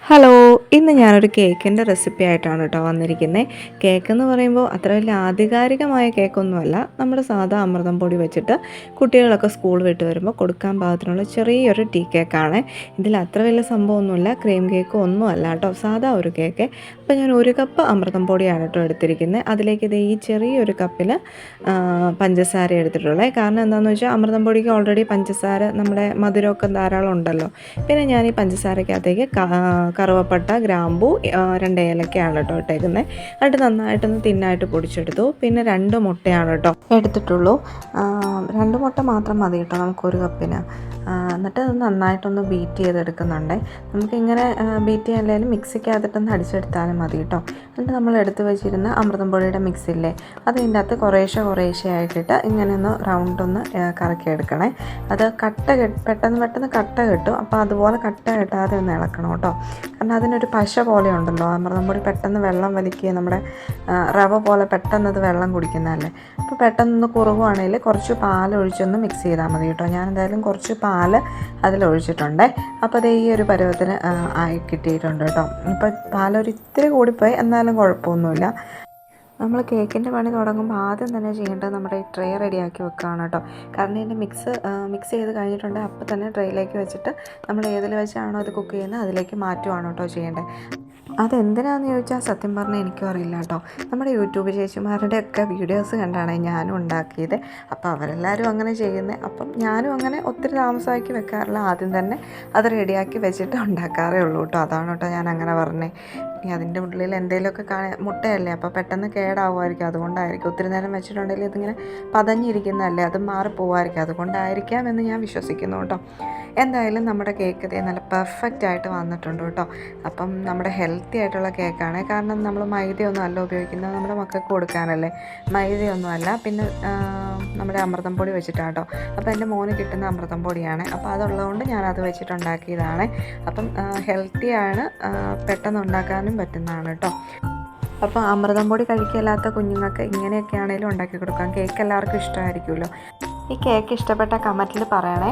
Hello, ഇന്ന് ഞാനൊരു കേക്കിൻ്റെ റെസിപ്പി ആയിട്ടാണ് കേട്ടോ വന്നിരിക്കുന്നത്. കേക്കെന്ന് പറയുമ്പോൾ അത്ര വലിയ ആധികാരികമായ കേക്കൊന്നുമല്ല. നമ്മുടെ സാധാ അമൃതം പൊടി വെച്ചിട്ട് കുട്ടികളൊക്കെ സ്കൂൾ വിട്ട് വരുമ്പോൾ കൊടുക്കാൻ പാകത്തിനുള്ള ചെറിയൊരു ടീ കേക്കാണ്. ഇതിൽ അത്ര വലിയ സംഭവമൊന്നുമില്ല, ക്രീം കേക്ക് ഒന്നും അല്ല കേട്ടോ, സാധാ ഒരു കേക്ക്. അപ്പോൾ ഞാൻ 1 കപ്പ് അമൃതം പൊടിയാണ് കേട്ടോ എടുത്തിരിക്കുന്നത്. അതിലേക്ക് ഇത് ഈ ചെറിയൊരു കപ്പിൽ പഞ്ചസാര എടുത്തിട്ടുള്ളത്. കാരണം എന്താണെന്ന് വെച്ചാൽ അമൃതം പൊടിക്ക് ഓൾറെഡി പഞ്ചസാര നമ്മുടെ മധുരമൊക്കെ ധാരാളം ഉണ്ടല്ലോ. പിന്നെ ഞാൻ ഈ പഞ്ചസാരക്കകത്തേക്ക് കറുവപ്പട്ട, ഗ്രാമ്പൂ, 2 ഏലക്കയാണ് കേട്ടോ ഇട്ടേക്കുന്നത്. എന്നിട്ട് നന്നായിട്ടൊന്ന് തിന്നായിട്ട് പൊടിച്ചെടുത്തു. പിന്നെ 2 മുട്ടയാണ് കേട്ടോ എടുത്തിട്ടുള്ളൂ. 2 മുട്ട മാത്രം മതി കേട്ടോ നമുക്ക് 1 കപ്പിന്. എന്നിട്ട് അത് നന്നായിട്ടൊന്ന് ബീറ്റ് ചെയ്തെടുക്കുന്നുണ്ട്. നമുക്കിങ്ങനെ ബീറ്റ് ചെയ്യാൻ മിക്സിക്കകത്തിട്ടൊന്ന് അടിച്ചെടുത്താലും മതി കേട്ടോ. എന്നിട്ട് നമ്മൾ എടുത്ത് വെച്ചിരുന്ന അമൃതം പൊടിയുടെ മിക്സില്ലേ, അത് ഇതിൻ്റെ അകത്ത് കുറേശ്ശെ ആയിട്ടിട്ട് ഇങ്ങനെ ഒന്ന് റൗണ്ടൊന്ന് കറക്കിയെടുക്കണേ. അത് പെട്ടെന്ന് കട്ട കെട്ടും. അപ്പോൾ അതുപോലെ കട്ട കെട്ടാതെ ഒന്ന് ഇളക്കണം കേട്ടോ. കാരണം അതിനൊരു പശ പോലെ ഉണ്ടല്ലോ, അമൃതം പൊടി പെട്ടെന്ന് വെള്ളം വലിക്കുക, നമ്മുടെ റവ പോലെ പെട്ടെന്നത് വെള്ളം കുടിക്കുന്നതല്ലേ. അപ്പോൾ പെട്ടെന്നൊന്ന് കുറുകുവാണെങ്കിൽ കുറച്ച് പാലൊഴിച്ചൊന്ന് മിക്സ് ചെയ്താൽ മതി കേട്ടോ. ഞാൻ എന്തായാലും കുറച്ച് പാൽ അതിലൊഴിച്ചിട്ടുണ്ട്. അപ്പോൾ അത് ഈ ഒരു പരുവത്തിന് ആയി കിട്ടിയിട്ടുണ്ട് കേട്ടോ. ഇപ്പോൾ പാലൊരു ഇത്തിരി കൂടിപ്പോയി, എന്നാലും കുഴപ്പമൊന്നുമില്ല. നമ്മൾ കേക്കിൻ്റെ പണി തുടങ്ങുമ്പോൾ ആദ്യം തന്നെ ചെയ്യേണ്ടത് നമ്മുടെ ഈ ട്രേ റെഡിയാക്കി വെക്കുകയാണ് കേട്ടോ. കാരണം ഇതിൻ്റെ മിക്സ് ചെയ്ത് കഴിഞ്ഞിട്ടുണ്ടെങ്കിൽ അപ്പോൾ തന്നെ ട്രേയിലേക്ക് വെച്ചിട്ട് നമ്മൾ ഏതിൽ വെച്ചാണോ അത് കുക്ക് ചെയ്യുന്നത് അതിലേക്ക് മാറ്റുവാണ് കേട്ടോ ചെയ്യേണ്ടത്. അതെന്തിനാണെന്ന് ചോദിച്ചാൽ സത്യം പറഞ്ഞാൽ എനിക്കും അറിയില്ല കേട്ടോ. നമ്മുടെ യൂട്യൂബ് ചേച്ചിമാരുടെയൊക്കെ വീഡിയോസ് കണ്ടാണ് ഞാനും ഉണ്ടാക്കിയത്. അപ്പോൾ അവരെല്ലാവരും അങ്ങനെ ചെയ്യുന്നത്. അപ്പം ഞാനും അങ്ങനെ ഒത്തിരി താമസമാക്കി വെക്കാറില്ല, ആദ്യം തന്നെ അത് റെഡിയാക്കി വെച്ചിട്ട് ഉണ്ടാക്കാറേ ഉള്ളൂ കേട്ടോ. അതാണ് കേട്ടോ ഞാൻ അങ്ങനെ പറഞ്ഞത്. ഇനി അതിൻ്റെ ഉള്ളിൽ എന്തെങ്കിലുമൊക്കെ മുട്ടയല്ലേ, അപ്പോൾ പെട്ടെന്ന് കേടാവുമായിരിക്കും, അതുകൊണ്ടായിരിക്കും. ഒത്തിരി നേരം വെച്ചിട്ടുണ്ടെങ്കിൽ ഇതിങ്ങനെ പതഞ്ഞിരിക്കുന്നതല്ലേ, അത് മാറിപ്പോവായിരിക്കും, അതുകൊണ്ടായിരിക്കാം എന്ന് ഞാൻ വിശ്വസിക്കുന്നു കേട്ടോ. എന്തായാലും നമ്മുടെ കേക്ക് ഇതേ നല്ല പെർഫെക്റ്റ് ആയിട്ട് വന്നിട്ടുണ്ട് കേട്ടോ. അപ്പം നമ്മുടെ ഹെൽത്തി ആയിട്ടുള്ള കേക്കാണ്. കാരണം നമ്മൾ മൈദയൊന്നും അല്ല ഉപയോഗിക്കുന്നത്, നമ്മുടെ മക്കൾക്ക് കൊടുക്കാനല്ലേ, മൈദയൊന്നും അല്ല. പിന്നെ നമ്മുടെ അമൃതം പൊടി വെച്ചിട്ടാണ് കേട്ടോ. അപ്പോൾ എൻ്റെ മോന് കിട്ടുന്ന അമൃതം പൊടിയാണ്, അപ്പോൾ അതുള്ളതുകൊണ്ട് ഞാനത് വെച്ചിട്ടുണ്ടാക്കിയതാണ്. അപ്പം ഹെൽത്തിയാണ്, പെട്ടെന്ന് ഉണ്ടാക്കാനും പറ്റുന്നതാണ് കേട്ടോ. അപ്പോൾ അമൃതം പൊടി കഴിക്കില്ലാത്ത കുഞ്ഞുങ്ങൾക്ക് ഇങ്ങനെയൊക്കെ ആണെങ്കിലും ഉണ്ടാക്കി കൊടുക്കാം. കേക്ക് എല്ലാവർക്കും ഇഷ്ടമായിരിക്കുമല്ലോ. ഈ കേക്ക് ഇഷ്ടപ്പെട്ട കമൻറ്റിൽ പറയണേ.